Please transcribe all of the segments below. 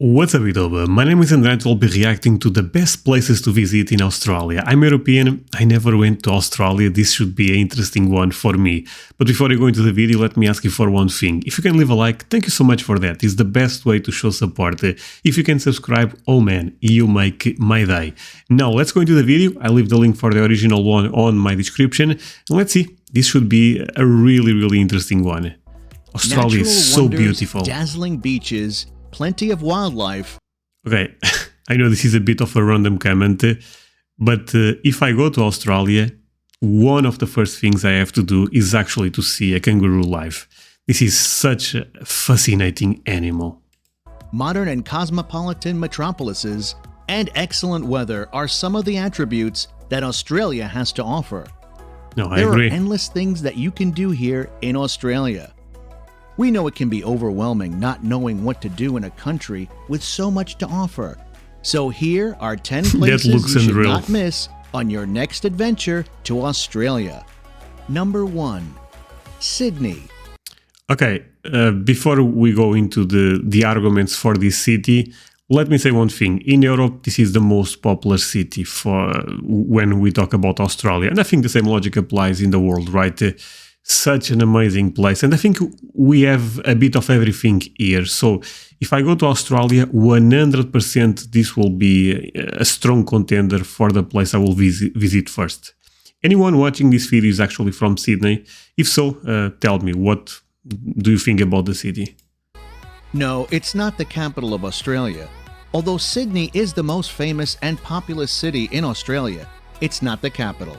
What's up, YouTube? My name is André and I'll be reacting to the best places to visit in Australia. I'm European, I never went to Australia, this should be an interesting one for me. But before I go into the video, let me ask you for one thing. If you can leave a like, thank you so much for that. It's the best way to show support. If you can subscribe, oh man, you make my day. Now let's go into the video. I leave the link for the original one on my description. And let's see, this should be a really interesting one. Australia is so beautiful. Dazzling beaches, plenty of wildlife. Okay, I know this is a bit of a random comment, but if I go to Australia, one of the first things I have to do is actually to see a kangaroo live. This is such a fascinating animal. Modern and cosmopolitan metropolises and excellent weather are some of the attributes that Australia has to offer. No, I There agree. are endless things that you can do here in Australia. We know it can be overwhelming not knowing what to do in a country with so much to offer. So here are 10 places you should unreal. not miss on your next adventure to Australia. Number 1. Sydney. Okay, before we go into the arguments for this city, let me say one thing. In Europe, this is the most popular city for when we talk about Australia. And I think the same logic applies in the world, right? Such an amazing place. And I think we have a bit of everything here. So if I go to Australia, 100% this will be a strong contender for the place I will visit first. Anyone watching this video is actually from Sydney? If so, tell me, what do you think about the city? No, it's not the capital of Australia. Although Sydney is the most famous and populous city in Australia, it's not the capital.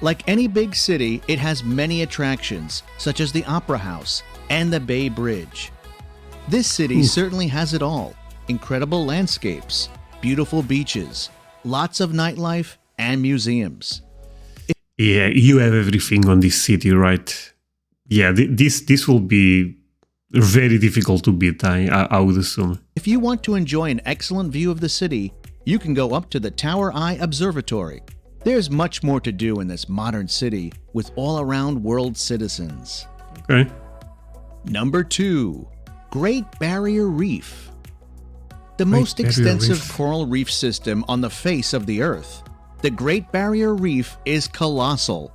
Like any big city, it has many attractions, such as the Opera House and the Bay Bridge. This city certainly has it all. Incredible landscapes, beautiful beaches, lots of nightlife, and museums. Yeah, you have everything on this city, right? Yeah, this will be very difficult to beat, I would assume. If you want to enjoy an excellent view of the city, you can go up to the Tower Eye Observatory. There's much more to do in this modern city with all-around world citizens. Okay. Number 2. Great Barrier Reef. The most Barrier extensive Reef. coral reef system on the face of the Earth. The Great Barrier Reef is colossal.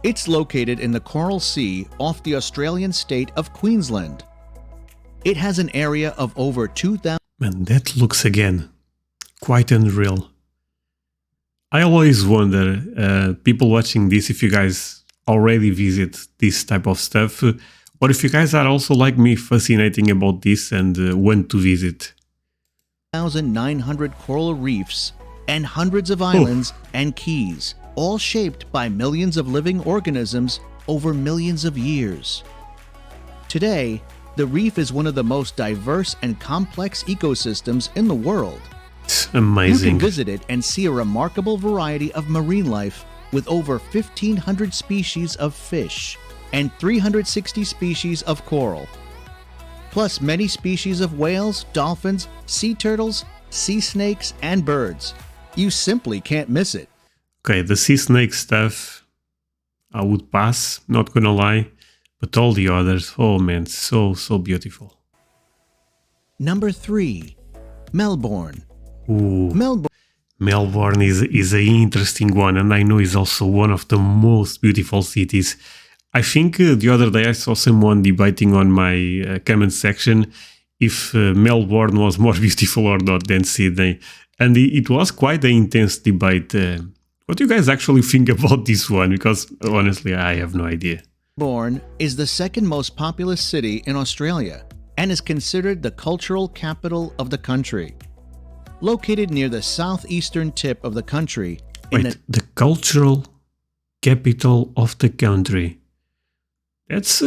It's located in the Coral Sea off the Australian state of Queensland. It has an area of over 2,000. Man, that looks again quite unreal. I always wonder, people watching this, if you guys already visit this type of stuff, or if you guys are also like me, fascinating about this and want to visit. 1,900 coral reefs and hundreds of islands and keys, all shaped by millions of living organisms over millions of years. Today, the reef is one of the most diverse and complex ecosystems in the world. Amazing. You can visit it and see a remarkable variety of marine life with over 1,500 species of fish and 360 species of coral, plus many species of whales, dolphins, sea turtles, sea snakes, and birds. You simply can't miss it. Okay, the sea snake stuff, I would pass, not gonna lie, but all the others, oh man, so beautiful. Number 3. Melbourne. Ooh. Melbourne is an interesting one, and I know is also one of the most beautiful cities. I think the other day I saw someone debating on my comment section if Melbourne was more beautiful or not than Sydney, and it was quite an intense debate. What do you guys actually think about this one? Because honestly, I have no idea. Melbourne is the second most populous city in Australia and is considered the cultural capital of the country. Located near the southeastern tip of the country. Wait, the cultural capital of the country. That's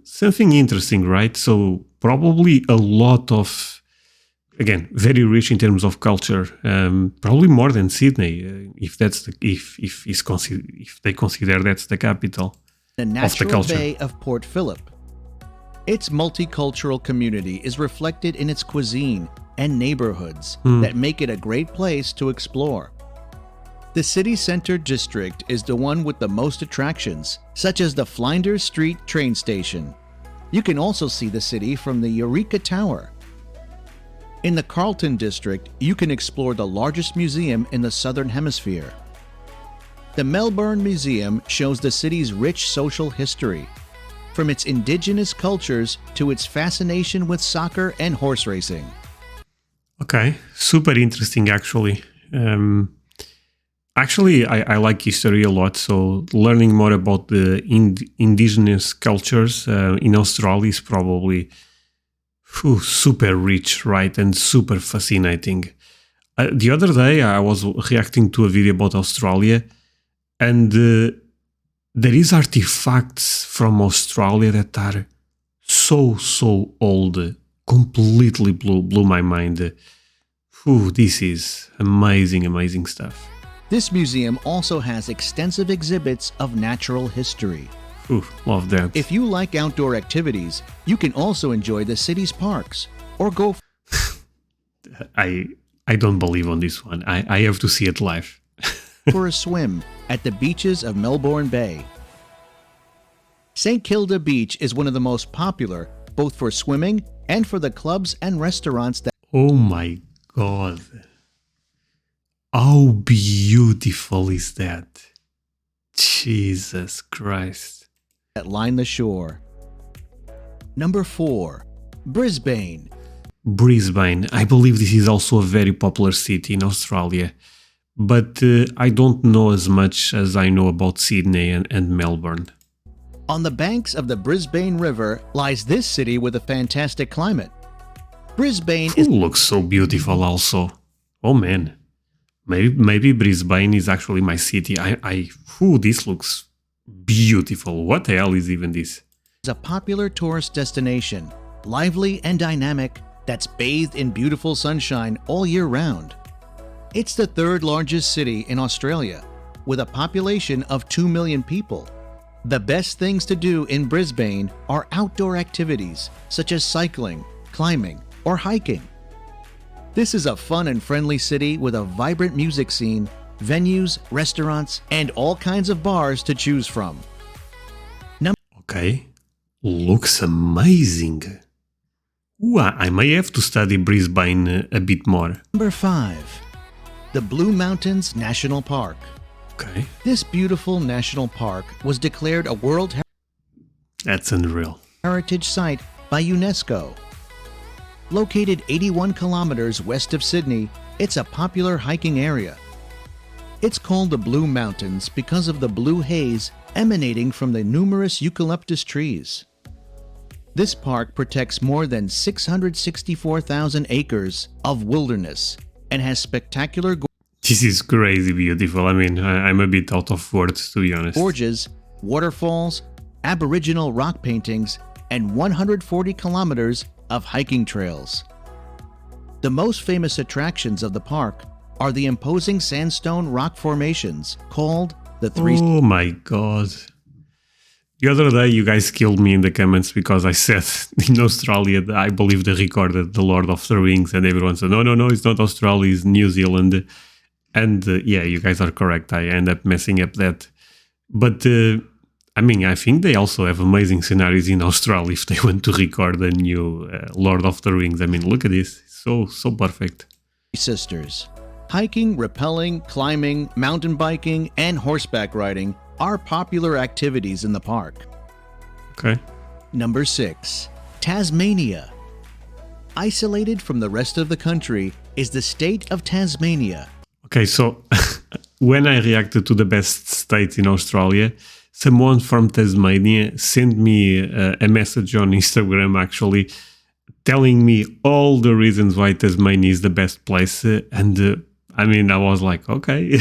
something interesting, right? So probably a lot of, again, very rich in terms of culture. Probably more than Sydney, if that's the, if they consider that's the capital The natural bay of Port Phillip. Its multicultural community is reflected in its cuisine and neighborhoods that make it a great place to explore. The city center district is the one with the most attractions, such as the Flinders Street train station. You can also see the city from the Eureka Tower. In the Carlton district, you can explore the largest museum in the Southern Hemisphere. The Melbourne Museum shows the city's rich social history, from its indigenous cultures to its fascination with soccer and horse racing. Okay, super interesting actually. I like history a lot, so learning more about the indigenous cultures in Australia is probably super rich, right? And super fascinating. The other day, I was reacting to a video about Australia, and there is artifacts from Australia that are so old, completely blew my mind. This is amazing stuff. This museum also has extensive exhibits of natural history. Love that. If you like outdoor activities, you can also enjoy the city's parks or go I don't believe on this one. I have to see it live. for a swim at the beaches of Melbourne Bay. St. Kilda Beach is one of the most popular, both for swimming and for the clubs and restaurants that Oh my God. How beautiful is that? Jesus Christ. line the shore. Number 4. Brisbane. Brisbane. I believe this is also a very popular city in Australia, but I don't know as much as I know about Sydney and Melbourne. On the banks of the Brisbane River lies this city with a fantastic climate. Brisbane It looks so beautiful also. Oh man. Maybe Brisbane is actually my city. This looks beautiful. What the hell is even this? is a popular tourist destination, lively and dynamic, that's bathed in beautiful sunshine all year round. It's the third largest city in Australia, with a population of 2 million people. The best things to do in Brisbane are outdoor activities such as cycling, climbing, or hiking. This is a fun and friendly city with a vibrant music scene, venues, restaurants, and all kinds of bars to choose from. Okay. Looks amazing. I may have to study Brisbane a bit more. Number 5. The Blue Mountains National Park. Okay. This beautiful national park was declared a World That's unreal. Heritage Site by UNESCO. Located 81 kilometers west of Sydney, it's a popular hiking area. It's called the Blue Mountains because of the blue haze emanating from the numerous eucalyptus trees. This park protects more than 664,000 acres of wilderness and has spectacular This is crazy beautiful. I mean, I'm a bit out of words, to be honest. gorges, waterfalls, Aboriginal rock paintings, and 140 kilometers of hiking trails. The most famous attractions of the park are the imposing sandstone rock formations called the Three Oh my God. The other day, you guys killed me in the comments because I said in Australia that I believe they recorded The Lord of the Rings, and everyone said, no, it's not Australia, it's New Zealand. And yeah, you guys are correct. I end up messing up that. But I think they also have amazing scenarios in Australia if they want to record a new Lord of the Rings. I mean, look at this. So perfect. Sisters. Hiking, rappelling, climbing, mountain biking, and horseback riding are popular activities in the park. Okay. Number 6. Tasmania. Isolated from the rest of the country is the state of Tasmania. Okay, so when I reacted to the best states in Australia, someone from Tasmania sent me a message on Instagram actually telling me all the reasons why Tasmania is the best place. I was like, okay,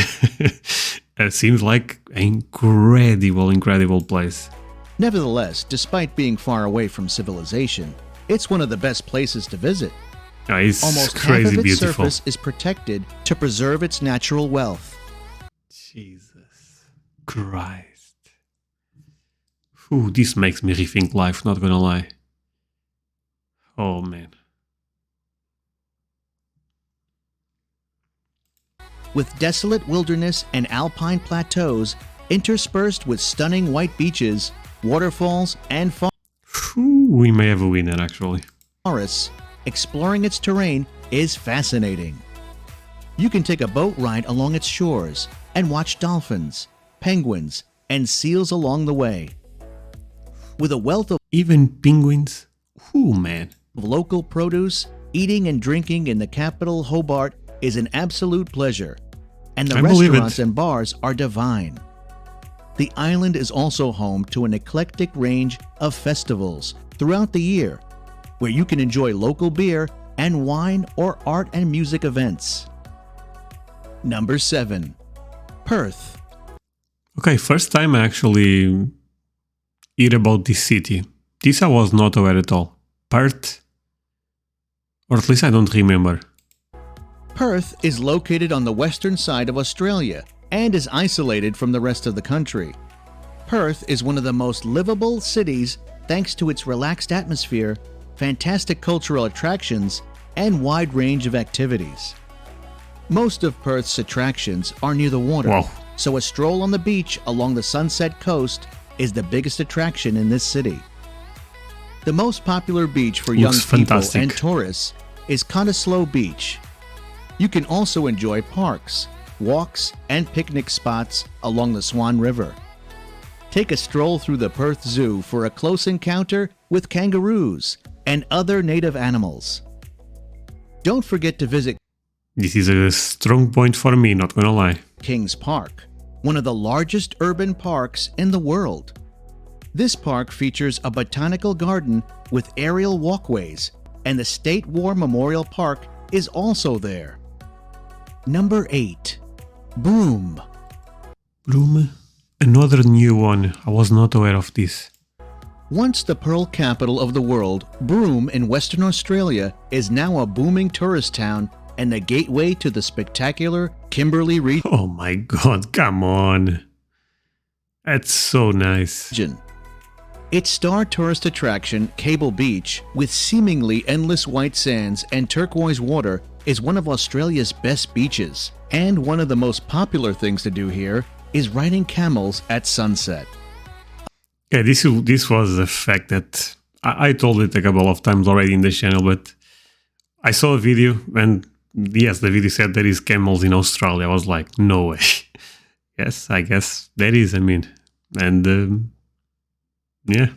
it seems like an incredible place. Nevertheless, despite being far away from civilization, it's one of the best places to visit. It's Almost crazy half of its beautiful. surface is protected to preserve its natural wealth. Jesus Christ. This makes me rethink life, not gonna lie. Oh man. With desolate wilderness and alpine plateaus interspersed with stunning white beaches, waterfalls, and We may have a winner actually. forests, exploring its terrain is fascinating. You can take a boat ride along its shores and watch dolphins, penguins, and seals along the way. With a wealth of Even penguins? Ooh, man. local produce, eating and drinking in the capital, Hobart, is an absolute pleasure. And the I believe restaurants it. and bars are divine. The island is also home to an eclectic range of festivals throughout the year, where you can enjoy local beer and wine or art and music events. Number 7. Perth. Okay, first time I actually hear about this city. This I was not aware at all. Perth? Or at least I don't remember. Perth is located on the western side of Australia and is isolated from the rest of the country. Perth is one of the most livable cities thanks to its relaxed atmosphere, fantastic cultural attractions, and wide range of activities. Most of Perth's attractions are near the water, Wow. so a stroll on the beach along the Sunset Coast is the biggest attraction in this city. The most popular beach for young Looks people fantastic. and tourists is Cottesloe Beach. You can also enjoy parks, walks, and picnic spots along the Swan River. Take a stroll through the Perth Zoo for a close encounter with kangaroos and other native animals. Don't forget to visit This is a strong point for me, not gonna lie. Kings Park, one of the largest urban parks in the world. This park features a botanical garden with aerial walkways, and the State War Memorial Park is also there. Number 8. Broome. Broome? Another new one. I was not aware of this. Once the pearl capital of the world, Broome in Western Australia is now a booming tourist town and the gateway to the spectacular Kimberley Oh my god, come on. That's so nice. region. Its star tourist attraction, Cable Beach, with seemingly endless white sands and turquoise water, is one of Australia's best beaches. And one of the most popular things to do here is riding camels at sunset. Yeah, this was a fact that I told it a couple of times already in the channel, but I saw a video and yes, the video said there is camels in Australia. I was like, no way. Yes, I guess there is, I mean. And yeah.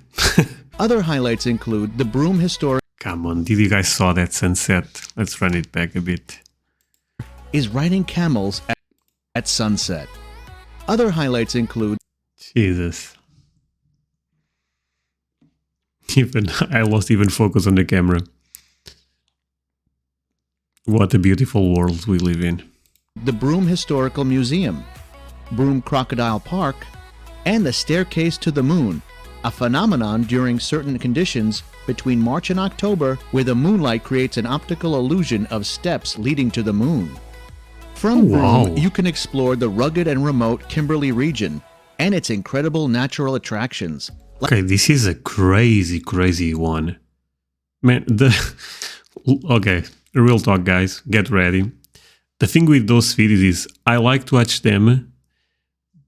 Other highlights include the Broome Historic Come on, did you guys saw that sunset? Let's run it back a bit. is riding camels at sunset. Other highlights include Jesus. I lost even focus on the camera. What a beautiful world we live in. the Broome Historical Museum, Broome Crocodile Park, and the Staircase to the Moon, a phenomenon during certain conditions between March and October where the moonlight creates an optical illusion of steps leading to the moon. From Wow. Broome, you can explore the rugged and remote Kimberley region and its incredible natural attractions. Okay, this is a crazy one. Man, okay, real talk, guys, get ready. The thing with those videos is I like to watch them,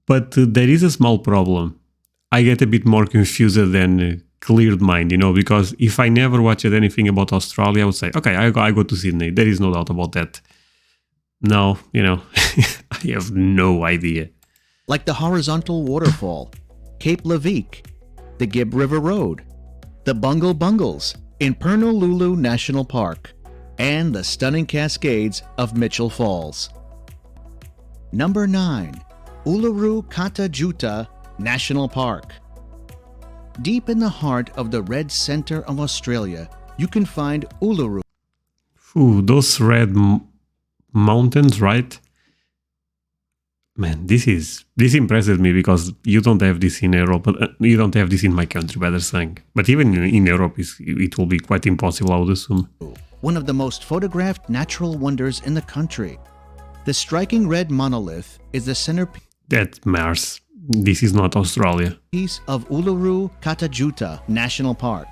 but there is a small problem. I get a bit more confused than cleared mind, because if I never watched anything about Australia, I would say, okay, I go to Sydney. There is no doubt about that. Now, I have no idea. Like the horizontal waterfall, Cape Leveque, the Gibb River Road, the Bungle Bungles in Pernalulu National Park, and the stunning cascades of Mitchell Falls. Number 9. Uluru-Kata Tjuta National Park. Deep in the heart of the red center of Australia, you can find Uluru. Ooh, those red mountains, right? Man, this impresses me because you don't have this in Europe, but you don't have this in my country, better saying. But even in Europe, it will be quite impossible, I would assume. One of the most photographed natural wonders in the country. The striking red monolith is the centerpiece That's Mars. This is not Australia. of Uluru-Kata Tjuta National Park.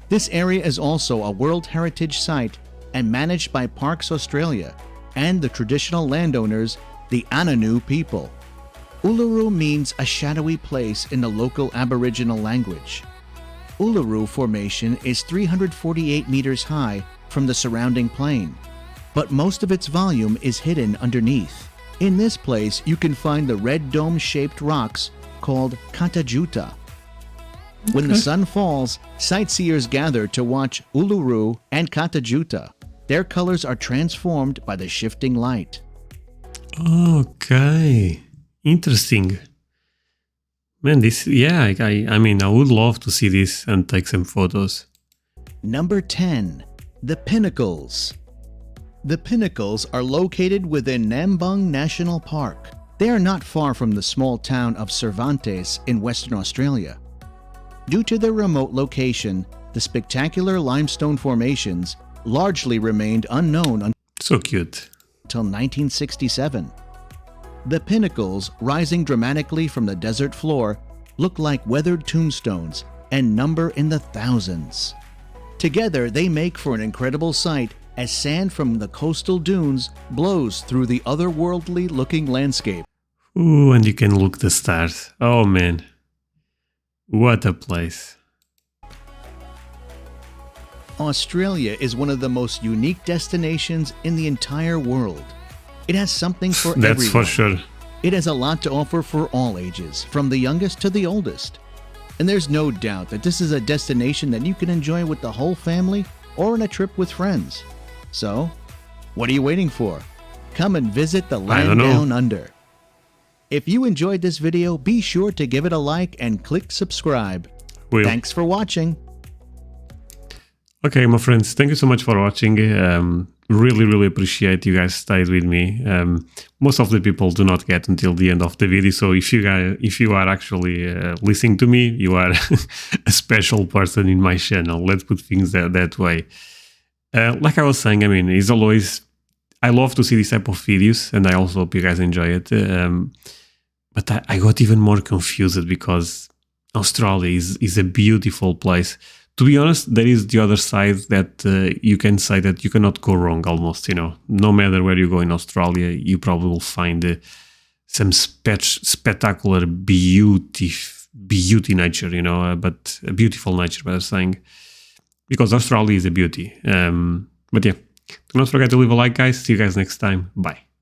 This area is also a World Heritage Site and managed by Parks Australia and the traditional landowners, the Ananu people. Uluru means a shadowy place in the local Aboriginal language. Uluru Formation is 348 meters high from the surrounding plain, but most of its volume is hidden underneath. In this place, you can find the red dome-shaped rocks called Kata Tjuta. When the sun falls, sightseers gather to watch Uluru and Kata Tjuta. Their colors are transformed by the shifting light. Okay, interesting. Man, this, yeah, I mean, I would love to see this and take some photos. Number 10. The Pinnacles. The Pinnacles are located within Nambung National Park. They are not far from the small town of Cervantes in Western Australia. Due to their remote location, the spectacular limestone formations largely remained unknown So cute. until 1967. The Pinnacles, rising dramatically from the desert floor, look like weathered tombstones and number in the thousands. Together, they make for an incredible sight as sand from the coastal dunes blows through the otherworldly-looking landscape. Ooh, and you can look the stars. Oh man, what a place. Australia is one of the most unique destinations in the entire world. It has something for everyone. That's for sure. It has a lot to offer for all ages, from the youngest to the oldest. And there's no doubt that this is a destination that you can enjoy with the whole family or on a trip with friends. So, what are you waiting for? Come and visit the land down under. If you enjoyed this video, be sure to give it a like and click subscribe. Thanks for watching. Okay, my friends, thank you so much for watching. Really appreciate you guys stayed with me. Most of the people do not get until the end of the video, so if you are actually listening to me, you are a special person in my channel. Let's put things that way. Like I was saying, I mean, it's always, I love to see this type of videos, and I also hope you guys enjoy it. But I got even more confused because Australia is a beautiful place. To be honest, there is the other side that you can say that you cannot go wrong almost, you know. No matter where you go in Australia, you probably will find some spectacular beauty nature, you know, but a beautiful nature, better saying. Because Australia is a beauty. But yeah, do not forget to leave a like, guys. See you guys next time. Bye.